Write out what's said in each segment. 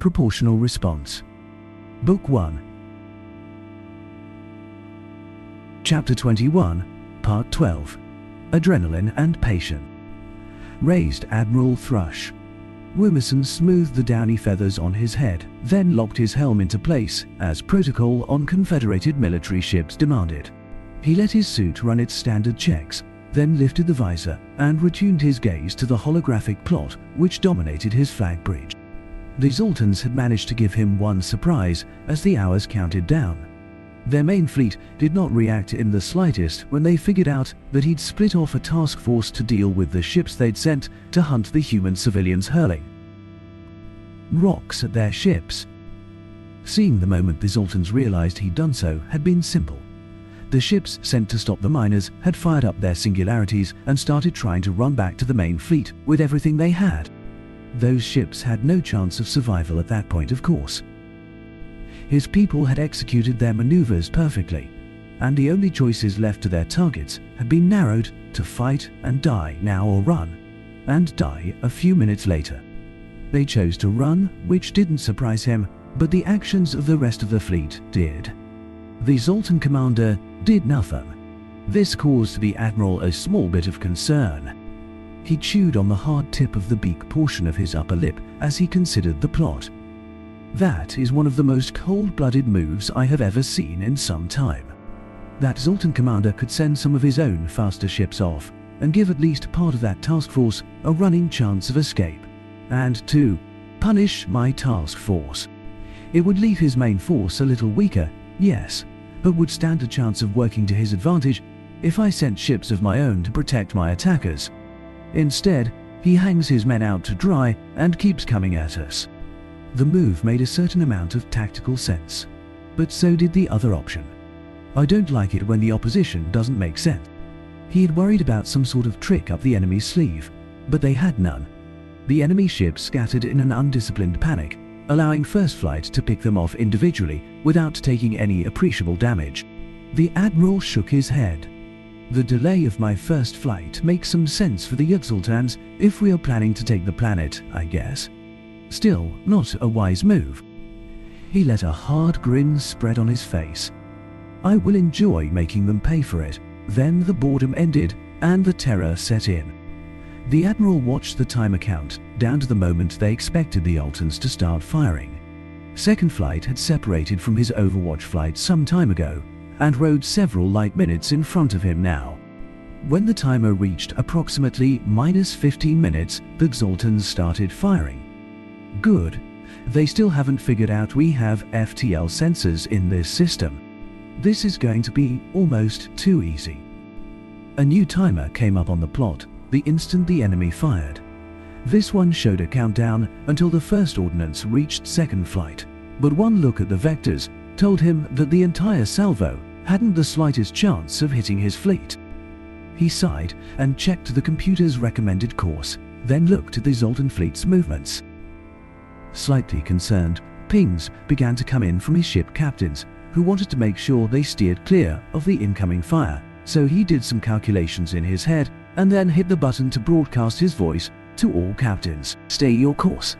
proportional response. Book 1. Chapter 21, Part 12. Adrenaline and Patience. Raised Admiral Thrush. Wimmerson smoothed the downy feathers on his head, then locked his helm into place, as protocol on Confederated military ships demanded. He let his suit run its standard checks, then lifted the visor and retuned his gaze to the holographic plot which dominated his flag bridge. The Zoltans had managed to give him one surprise as the hours counted down. Their main fleet did not react in the slightest when they figured out that he'd split off a task force to deal with the ships they'd sent to hunt the human civilians hurling rocks at their ships. Seeing the moment the Zoltans realized he'd done so had been simple. The ships sent to stop the miners had fired up their singularities and started trying to run back to the main fleet with everything they had. Those ships had no chance of survival at that point, of course. His people had executed their maneuvers perfectly, and the only choices left to their targets had been narrowed to fight and die now or run, and die a few minutes later. They chose to run, which didn't surprise him, but the actions of the rest of the fleet did. The Zoltan commander did nothing. This caused the Admiral a small bit of concern. He chewed on the hard tip of the beak portion of his upper lip as he considered the plot. That is one of the most cold-blooded moves I have ever seen in some time. That Zoltan commander could send some of his own faster ships off and give at least part of that task force a running chance of escape, and to punish my task force. It would leave his main force a little weaker, yes, but would stand a chance of working to his advantage if I sent ships of my own to protect my attackers. Instead, he hangs his men out to dry and keeps coming at us. The move made a certain amount of tactical sense, but so did the other option. I don't like it when the opposition doesn't make sense. He had worried about some sort of trick up the enemy's sleeve, but they had none. The enemy ships scattered in an undisciplined panic, allowing First Flight to pick them off individually without taking any appreciable damage. The Admiral shook his head. The delay of my first flight makes some sense for the Zoltans if we are planning to take the planet, I guess. Still, not a wise move. He let a hard grin spread on his face. I will enjoy making them pay for it. Then the boredom ended and the terror set in. The Admiral watched the timer count down to the moment they expected the Zoltans to start firing. Second Flight had separated from his Overwatch flight some time ago and rode several light minutes in front of him now. When the timer reached approximately -15 minutes, the Zoltans started firing. Good. They still haven't figured out we have FTL sensors in this system. This is going to be almost too easy. A new timer came up on the plot the instant the enemy fired. This one showed a countdown until the first ordnance reached Second Flight, but one look at the vectors told him that the entire salvo hadn't the slightest chance of hitting his fleet. He sighed and checked the computer's recommended course, then looked at the Zoltan fleet's movements. Slightly concerned, pings began to come in from his ship captains, who wanted to make sure they steered clear of the incoming fire, so he did some calculations in his head and then hit the button to broadcast his voice to all captains. Stay your course.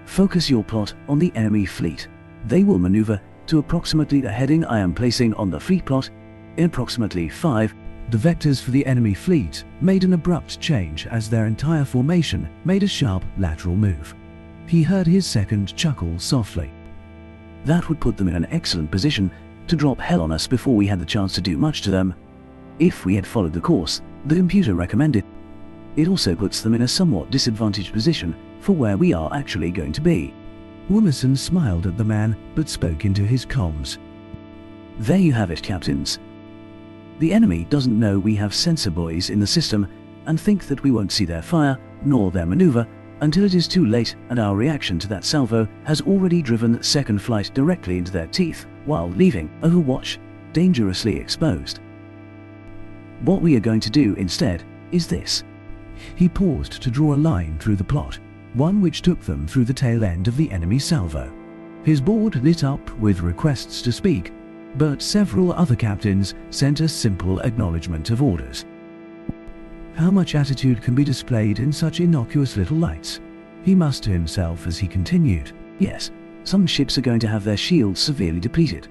Focus your plot on the enemy fleet. They will maneuver to approximately the heading I am placing on the fleet plot in approximately 5. The vectors for the enemy fleet made an abrupt change as their entire formation made a sharp lateral move. He heard his second chuckle softly. That would put them in an excellent position to drop hell on us before we had the chance to do much to them. If we had followed the course the computer recommended, it also puts them in a somewhat disadvantaged position for where we are actually going to be. Wimmerson smiled at the man but spoke into his comms. There you have it, captains. The enemy doesn't know we have sensor buoys in the system and think that we won't see their fire nor their maneuver until it is too late and our reaction to that salvo has already driven Second Flight directly into their teeth while leaving Overwatch dangerously exposed. What we are going to do instead is this. He paused to draw a line through the plot, one which took them through the tail end of the enemy salvo. His board lit up with requests to speak, but several other captains sent a simple acknowledgement of orders. How much attitude can be displayed in such innocuous little lights? he muttered to himself as he continued. Yes, some ships are going to have their shields severely depleted.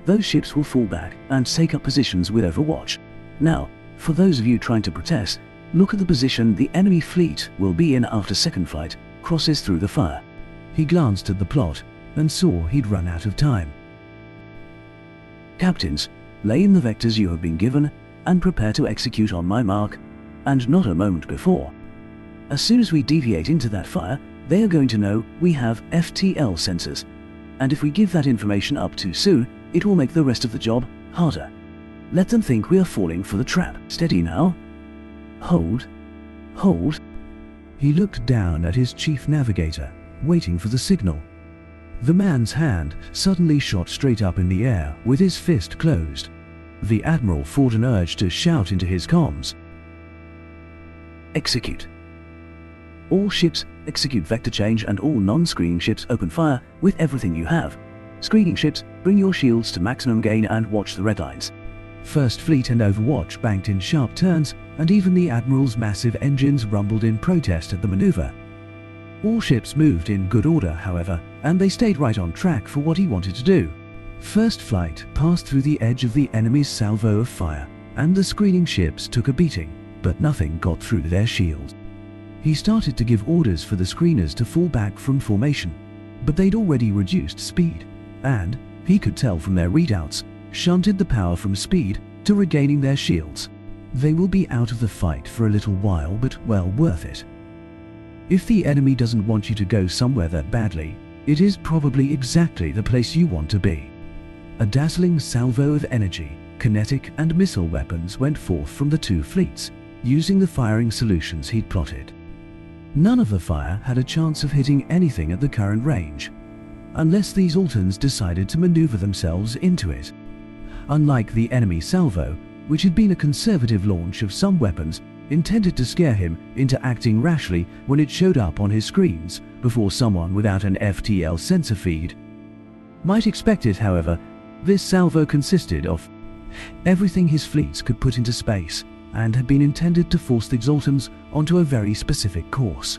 Those ships will fall back and take up positions with Overwatch. Now, for those of you trying to protest, look at the position the enemy fleet will be in after second flight crosses through the fire. He glanced at the plot and saw he'd run out of time. Captains, lay in the vectors you have been given and prepare to execute on my mark, and not a moment before. As soon as we deviate into that fire, they are going to know we have FTL sensors, and if we give that information up too soon, it will make the rest of the job harder. Let them think we are falling for the trap. Steady now. Hold. Hold. He looked down at his chief navigator, waiting for the signal. The man's hand suddenly shot straight up in the air with his fist closed. The admiral fought an urge to shout into his comms. Execute. All ships execute vector change and all non-screening ships open fire with everything you have. Screening ships, bring your shields to maximum gain and watch the red lines. First Fleet and Overwatch banked in sharp turns, and even the Admiral's massive engines rumbled in protest at the maneuver. All ships moved in good order, however, and they stayed right on track for what he wanted to do. First Flight passed through the edge of the enemy's salvo of fire, and the screening ships took a beating, but nothing got through their shields. He started to give orders for the screeners to fall back from formation, but they'd already reduced speed, and, he could tell from their readouts, shunted the power from speed to regaining their shields. They will be out of the fight for a little while, but well worth it. If the enemy doesn't want you to go somewhere that badly, it is probably exactly the place you want to be. A dazzling salvo of energy, kinetic and missile weapons went forth from the two fleets, using the firing solutions he'd plotted. None of the fire had a chance of hitting anything at the current range, unless these Altons decided to maneuver themselves into it. Unlike the enemy salvo, which had been a conservative launch of some weapons intended to scare him into acting rashly when it showed up on his screens before someone without an FTL sensor feed might expect it. However, this salvo consisted of everything his fleets could put into space and had been intended to force the Xultons onto a very specific course.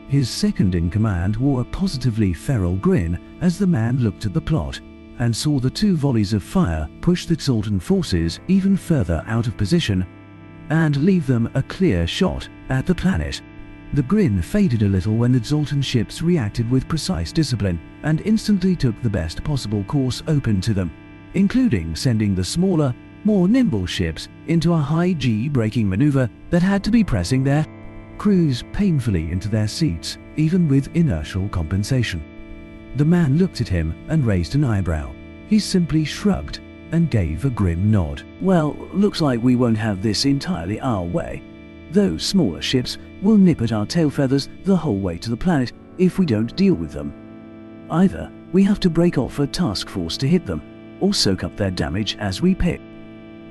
His second-in-command wore a positively feral grin as the man looked at the plot and saw the two volleys of fire push the Xulton forces even further out of position and leave them a clear shot at the planet. The grin faded a little when the Xulton ships reacted with precise discipline and instantly took the best possible course open to them, including sending the smaller, more nimble ships into a high G braking maneuver that had to be pressing their crews painfully into their seats, even with inertial compensation. The man looked at him and raised an eyebrow. He simply shrugged and gave a grim nod. Well, looks like we won't have this entirely our way. Those smaller ships will nip at our tail feathers the whole way to the planet if we don't deal with them. Either we have to break off a task force to hit them, or soak up their damage as we pick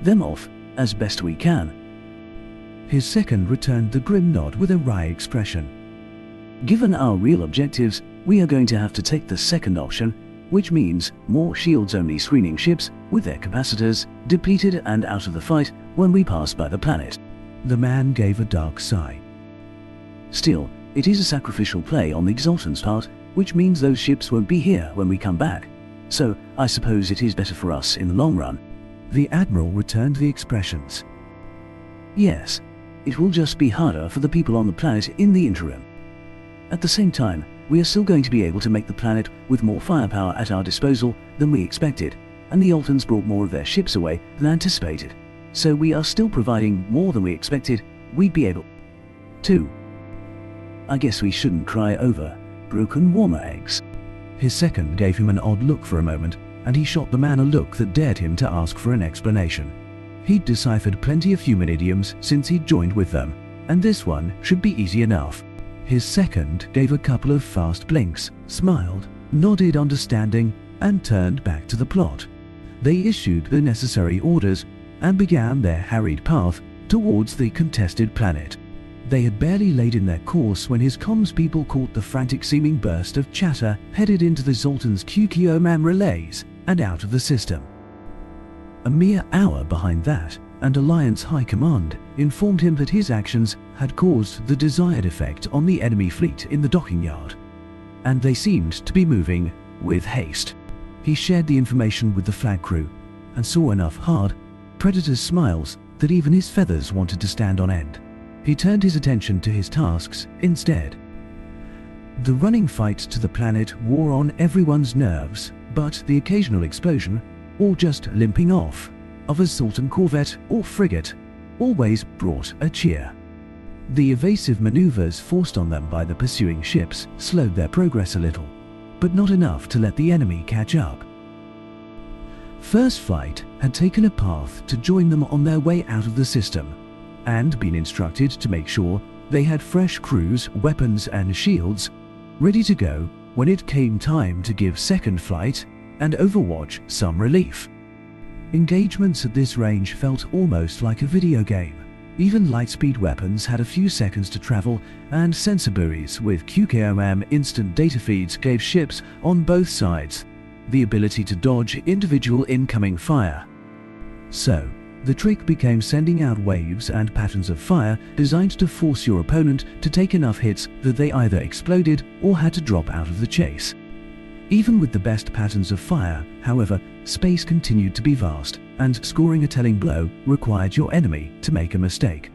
them off as best we can. His second returned the grim nod with a wry expression. Given our real objectives, we are going to have to take the second option, which means more shields-only screening ships with their capacitors depleted and out of the fight when we pass by the planet. The man gave a dark sigh. Still, it is a sacrificial play on the Xulton's part, which means those ships won't be here when we come back. So, I suppose it is better for us in the long run. The Admiral returned the expressions. Yes, it will just be harder for the people on the planet in the interim. At the same time, we are still going to be able to make the planet with more firepower at our disposal than we expected, and the Altons brought more of their ships away than anticipated. So we are still providing more than we expected we'd be able to. I guess we shouldn't cry over broken warmer eggs. His second gave him an odd look for a moment, and he shot the man a look that dared him to ask for an explanation. He'd deciphered plenty of human idioms since he'd joined with them, and this one should be easy enough. His second gave a couple of fast blinks, smiled, nodded understanding, and turned back to the plot. They issued the necessary orders and began their harried path towards the contested planet. They had barely laid in their course when his comms people caught the frantic-seeming burst of chatter headed into the Xulton's QQOMAM relays and out of the system. A mere hour behind that, and Alliance High Command informed him that his actions had caused the desired effect on the enemy fleet in the docking yard, and they seemed to be moving with haste. He shared the information with the flag crew and saw enough hard Predator's smiles that even his feathers wanted to stand on end. He turned his attention to his tasks instead. The running fight to the planet wore on everyone's nerves, but the occasional explosion, or just limping off, of a Sultan corvette or frigate always brought a cheer. The evasive maneuvers forced on them by the pursuing ships slowed their progress a little, but not enough to let the enemy catch up. First Flight had taken a path to join them on their way out of the system, and been instructed to make sure they had fresh crews, weapons and shields ready to go when it came time to give Second Flight and Overwatch some relief. Engagements at this range felt almost like a video game. Even lightspeed weapons had a few seconds to travel, and sensor buoys with QKOM instant data feeds gave ships on both sides the ability to dodge individual incoming fire. So, the trick became sending out waves and patterns of fire designed to force your opponent to take enough hits that they either exploded or had to drop out of the chase. Even with the best patterns of fire, however, space continued to be vast, and scoring a telling blow required your enemy to make a mistake.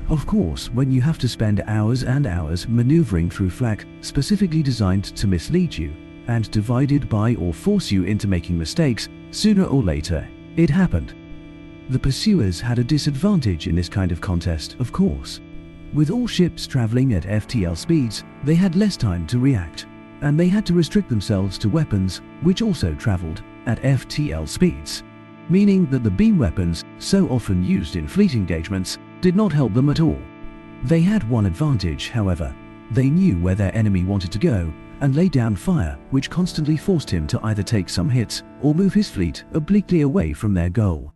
Of course, when you have to spend hours and hours maneuvering through flak specifically designed to mislead you, and divided by or force you into making mistakes, sooner or later, it happened. The pursuers had a disadvantage in this kind of contest, of course. With all ships traveling at FTL speeds, they had less time to react, and they had to restrict themselves to weapons which also traveled at FTL speeds, meaning that the beam weapons, so often used in fleet engagements, did not help them at all. They had one advantage, however. They knew where their enemy wanted to go and laid down fire, which constantly forced him to either take some hits or move his fleet obliquely away from their goal.